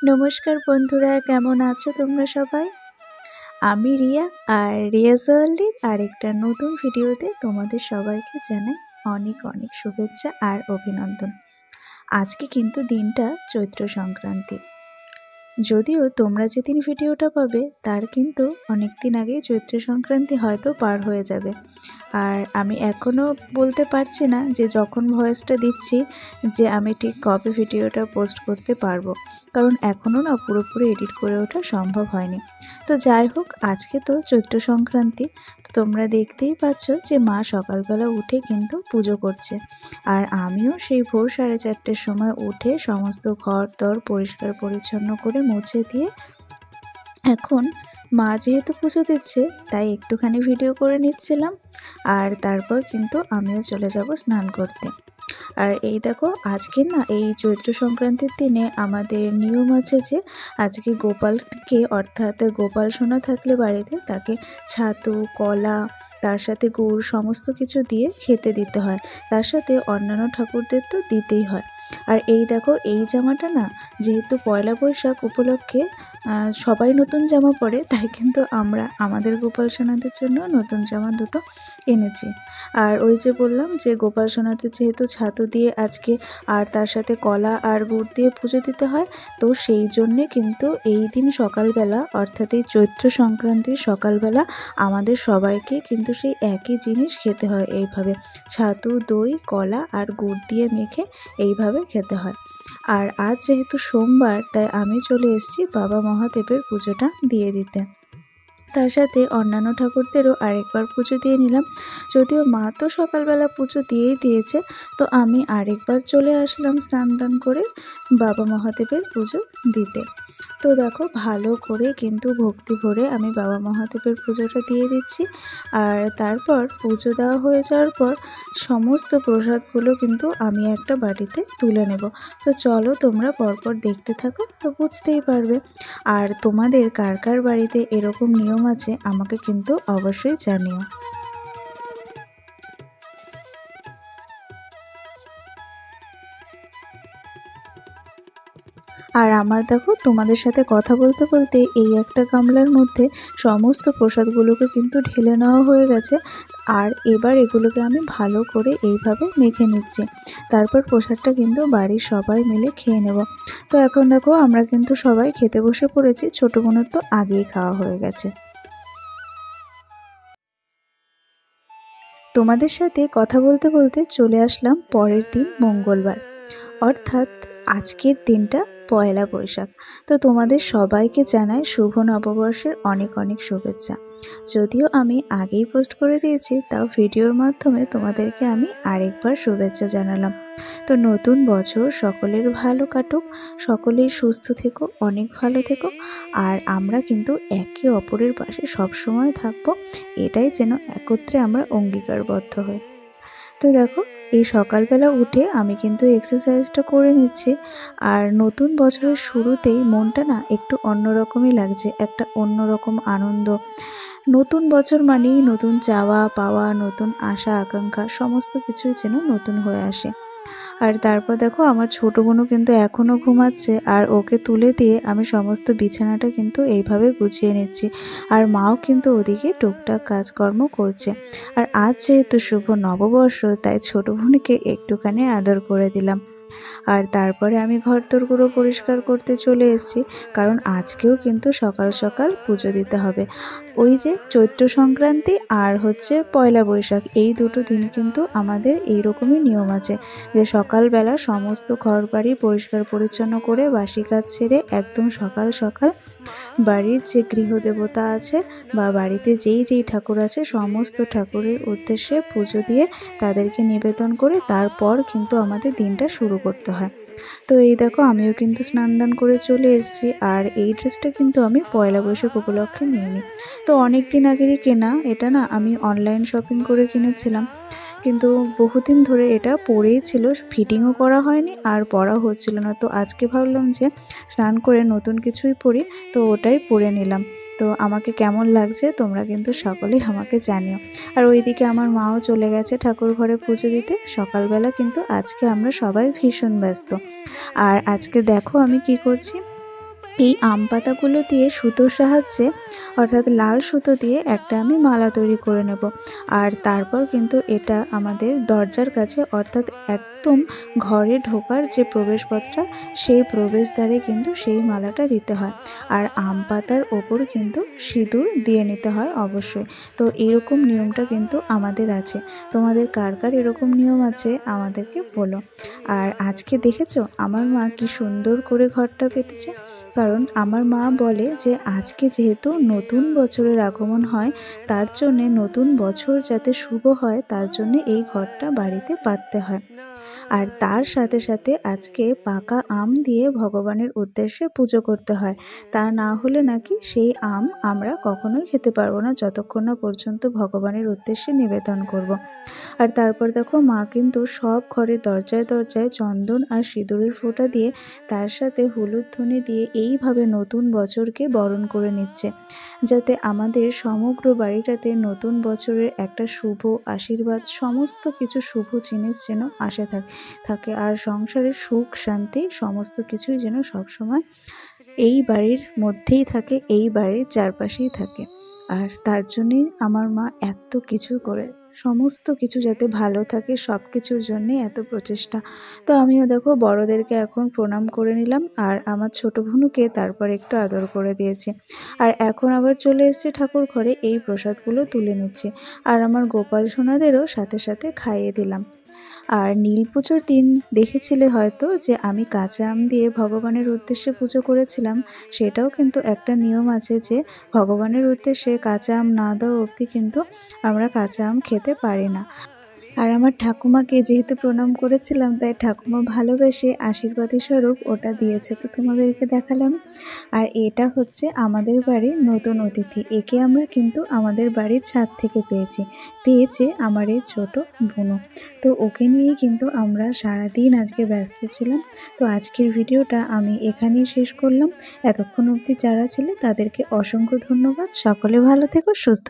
নমস্কার বন্ধুরা, কেমন আছো তোমরা সবাই? আমি রিয়া, আর রিয়াজ ওয়ার্ল্ডের আরেকটা নতুন ভিডিওতে তোমাদের সবাইকে জানাই অনেক অনেক শুভেচ্ছা আর অভিনন্দন। আজকে কিন্তু দিনটা চৈত্র সংক্রান্তি। যদিও তোমরা যেদিন ভিডিওটা পাবে তার কিন্তু অনেক দিন আগেই চৈত্র সংক্রান্তি হয়তো পার হয়ে যাবে। আর আমি এখনও বলতে পারছি না যে যখন ভয়েসটা দিচ্ছি যে আমি ঠিক কবে ভিডিওটা পোস্ট করতে পারবো, কারণ এখনও না পুরোপুরি এডিট করে ওঠা সম্ভব হয়নি। তো যাই হোক, আজকে তো চৈত্র সংক্রান্তি, তো তোমরা দেখতেই পাচ্ছ যে মা সকালবেলা উঠে কিন্তু পুজো করছে। আর আমিও সেই ভোর 4:30টার সময় উঠে সমস্ত ঘর দর পরিষ্কার পরিচ্ছন্ন করে মুছে দিয়ে এখন মা যেহেতু পুজো দিচ্ছে তাই একটুখানি ভিডিও করে নিচ্ছিলাম। আর তারপর কিন্তু আমিও চলে যাব স্নান করতে। আর এই দেখো, আজকে না এই চৈত্র সংক্রান্তির দিনে আমাদের নিয়ম আছে যে আজকে গোপালকে, অর্থাৎ গোপাল সোনা থাকলে বাড়িতে, তাকে ছাতু, কলা, তার সাথে গুড় সমস্ত কিছু দিয়ে খেতে দিতে হয়। তার সাথে অন্যান্য ঠাকুরদের তো দিতেই হয়। আর এই দেখো, এই জামাটা না যেহেতু পয়লা বৈশাখ উপলক্ষে সবাই নতুন জামা পরে, তাই কিন্তু আমরা আমাদের গোপাল সোনাদের জন্য নতুন জামা দুটো এনেছি। আর ওই যে বললাম যে গোপাল সোনাদের যেহেতু ছাতু দিয়ে আজকে আর তার সাথে কলা আর গুড় দিয়ে পুজো দিতে হয়, তো সেই জন্যে কিন্তু এই দিন সকালবেলা, অর্থাৎ এই চৈত্র সংক্রান্তির সকালবেলা আমাদের সবাইকে কিন্তু সেই একই জিনিস খেতে হয়। এইভাবে ছাতু, দই, কলা আর গুড় দিয়ে মেখে এইভাবে খেতে হয়। আর আজ যেহেতু সোমবার, তাই আমি চলে এসেছি বাবা মহাদেবের পুজোটা দিয়ে দিতে। তার সাথে অন্যান্য ঠাকুরদেরও আরেকবার পুজো দিয়ে নিলাম। যদিও মা তো সকালবেলা পুজো দিয়েই দিয়েছে, তো আমি আরেকবার চলে আসলাম স্নান দান করে বাবা মহাদেবের পুজো দিতে। তো দেখো, ভালো করে কিন্তু ভক্তি ভরে আমি বাবা মহাদেবের পুজোটা দিয়ে দিচ্ছি। আর তারপর পুজো দেওয়া হয়ে যাওয়ার পর সমস্ত প্রসাদগুলো কিন্তু আমি একটা বাটিতে তুলে নেব। তো চলো তোমরা পরপর দেখতে থাকো, তো বুঝতেই পারবে। আর তোমাদের কার কার বাড়িতে এরকম নিয়ম আছে আমাকে কিন্তু অবশ্যই জানিও। আর আমার দেখো, তোমাদের সাথে কথা বলতে বলতে এই একটা গামলার মধ্যে সমস্ত প্রসাদগুলোকে কিন্তু ঢেলে নেওয়া হয়ে গেছে। আর এবার এগুলোকে আমি ভালো করে এইভাবে মেখে নিচ্ছি। তারপর প্রসাদটা কিন্তু বাড়ির সবাই মিলে খেয়ে নেব। তো এখন দেখো, আমরা কিন্তু সবাই খেতে বসে পড়েছি। ছোটো বোনের তো আগেই খাওয়া হয়ে গেছে। তোমাদের সাথে কথা বলতে বলতে চলে আসলাম পরের দিন মঙ্গলবার, অর্থাৎ আজকের দিনটা পয়লা বৈশাখ। তো তোমাদের সবাইকে জানাই শুভ নববর্ষের অনেক অনেক শুভেচ্ছা। যদিও আমি আগেই পোস্ট করে দিয়েছি, তাও ভিডিওর মাধ্যমে তোমাদেরকে আমি আরেকবার শুভেচ্ছা জানালাম। তো নতুন বছর সকলের ভালো কাটুক, সকলেই সুস্থ থেকো, অনেক ভালো থেকো। আর আমরা কিন্তু একে অপরের পাশে সবসময় থাকবো, এটাই যেন একত্রে আমরা অঙ্গীকারবদ্ধ হই। তো দেখো, এই সকালবেলা উঠে আমি কিন্তু এক্সারসাইজটা করে নিচ্ছি। আর নতুন বছরের শুরুতেই মনটা না একটু অন্যরকমই লাগছে, একটা অন্যরকম আনন্দ। নতুন বছর মানেই নতুন চাওয়া পাওয়া, নতুন আশা আকাঙ্ক্ষা, সমস্ত কিছুই যেন নতুন হয়ে আসে। আর তারপর দেখো, আমার ছোটো বোনও কিন্তু এখনও ঘুমাচ্ছে, আর ওকে তুলে দিয়ে আমি সমস্ত বিছানাটা কিন্তু এইভাবে গুছিয়ে নিচ্ছি। আর মাও কিন্তু ওদিকে টুকটাক কাজকর্ম করছে। আর আজ যেহেতু শুভ নববর্ষ, তাই ছোটো বোনকে একটুখানি আদর করে দিলাম। আর তারপরে আমি ঘরদোরগুলো পরিষ্কার করতে চলে এসেছি, কারণ আজকেও কিন্তু সকাল সকাল পুজো দিতে হবে। ওই যে চৈত্র সংক্রান্তি আর হচ্ছে পয়লা বৈশাখ, এই দুটো দিন কিন্তু আমাদের এইরকমই নিয়ম আছে যে সকালবেলা সমস্ত ঘর বাড়ি পরিষ্কার পরিচ্ছন্ন করে বাসি কাজ সেরে একদম সকাল সকাল বাড়ির যে গৃহদেবতা আছে বা বাড়িতে যেই যেই ঠাকুর আছে সমস্ত ঠাকুরের উদ্দেশ্যে পুজো দিয়ে তাদেরকে নিবেদন করে তারপর কিন্তু আমাদের দিনটা শুরু করতে হয়। তো এই দেখো, আমিও কিন্তু স্নান দান করে চলে এসেছি। আর এই ড্রেসটা কিন্তু আমি পয়লা বৈশাখ উপলক্ষে নিয়ে নিই। তো অনেক দিন আগেরই কেনা এটা, না আমি অনলাইন শপিং করে কিনেছিলাম, কিন্তু বহুদিন ধরে এটা পরেই ছিল, ফিটিংও করা হয়নি আর পরা হচ্ছিল না। তো আজকে ভাবলাম যে স্নান করে নতুন কিছুই পরি, তো ওটাই পরে নিলাম। তো আমাকে কেমন লাগছে তোমরা কিন্তু সকলেই আমাকে জানিও। আর ওইদিকে আমার মাও চলে গেছে ঠাকুর ঘরে পুজো দিতে। সকালবেলা কিন্তু আজকে আমরা সবাই ভীষণ ব্যস্ত। আর আজকে দেখো আমি কি করছি, এই আম পাতাগুলো দিয়ে সুতোর সাহায্যে অর্থাৎ লাল সুতো দিয়ে একটা আমি মালা তৈরি করে নেব। আর তারপর কিন্তু এটা আমাদের দরজার কাছে অর্থাৎ একদম ঘরে ঢোকার যে প্রবেশপথটা সেই প্রবেশদ্বারে কিন্তু সেই মালাটা দিতে হয়। আর আম পাতার ওপর কিন্তু সিঁদুর দিয়ে নিতে হয় অবশ্যই। তো এরকম নিয়মটা কিন্তু আমাদের আছে। তোমাদের কার কার এরকম নিয়ম আছে আমাদেরকে বলো। আর আজকে দেখেছো আমার মা কি সুন্দর করে ঘরটা পেতেছে। কারণ আমার মা বলে যে আজকে যেহেতু নতুন বছরের আগমন হয়, তার জন্যে নতুন বছর যাতে শুভ হয় তার জন্য এই ঘরটা বাড়িতে পাততে হয়। আর তার সাথে সাথে আজকে পাকা আম দিয়ে ভগবানের উদ্দেশ্যে পুজো করতে হয়। তা না হলে নাকি সেই আম আমরা কখনোই খেতে পারবো না যতক্ষণ না পর্যন্ত ভগবানের উদ্দেশ্যে নিবেদন করব। আর তারপর দেখো মা কিন্তু সব ঘরের দরজায় দরজায় চন্দন আর সিঁদুরের ফোঁটা দিয়ে তার সাথে হলুদ ধনে দিয়ে এইভাবে নতুন বছরকে বরণ করে নিচ্ছে, যাতে আমাদের সমগ্র বাড়িটাতে নতুন বছরের একটা শুভ আশীর্বাদ সমস্ত কিছু শুভ জিনিস যেন আসে থাকে আর সংসারের সুখ শান্তি সমস্ত কিছুই যেন সবসময় এই বাড়ির মধ্যেই থাকে, এই বাড়ির চারপাশেই থাকে। আর তার জন্যই আমার মা এত কিছু করে, সমস্ত কিছু যাতে ভালো থাকে সব কিছুর জন্যে এত প্রচেষ্টা। তো আমিও দেখো বড়োদেরকে এখন প্রণাম করে নিলাম আর আমার ছোট বোনকে তারপর একটু আদর করে দিয়েছি। আর এখন আবার চলে এসেছে ঠাকুর ঘরে এই প্রসাদগুলো তুলে নিচ্ছে। আর আমার গোপাল সোনাদেরও সাথে সাথে খাইয়ে দিলাম। আর নীল পুজোর দিন দেখেছিলে হয়তো যে আমি কাঁচা আম দিয়ে ভগবানের উদ্দেশ্যে পুজো করেছিলাম। সেটাও কিন্তু একটা নিয়ম আছে যে ভগবানের উদ্দেশ্যে কাঁচা আম না দেওয়া অবধি কিন্তু আমরা কাঁচা আম খেতে পারি না। আর আমার ঠাকুমাকে যেহেতু প্রণাম করেছিলাম তাই ঠাকুমা ভালোবেসে আশীর্বাদী স্বরূপ ওটা দিয়েছে, তো তোমাদেরকে দেখালাম। আর এটা হচ্ছে আমাদের বাড়ির নতুন অতিথি, একে আমরা কিন্তু আমাদের বাড়ির ছাদ থেকে পেয়েছে আমার এই ছোট বোনও। তো ওকে নিয়েই কিন্তু আমরা সারাদিন আজকে ব্যস্ত ছিলাম। তো আজকের ভিডিওটা আমি এখানেই শেষ করলাম। এতক্ষণ অবধি যারা ছিলে তাদেরকে অসংখ্য ধন্যবাদ। সকলে ভালো থেকো, সুস্থ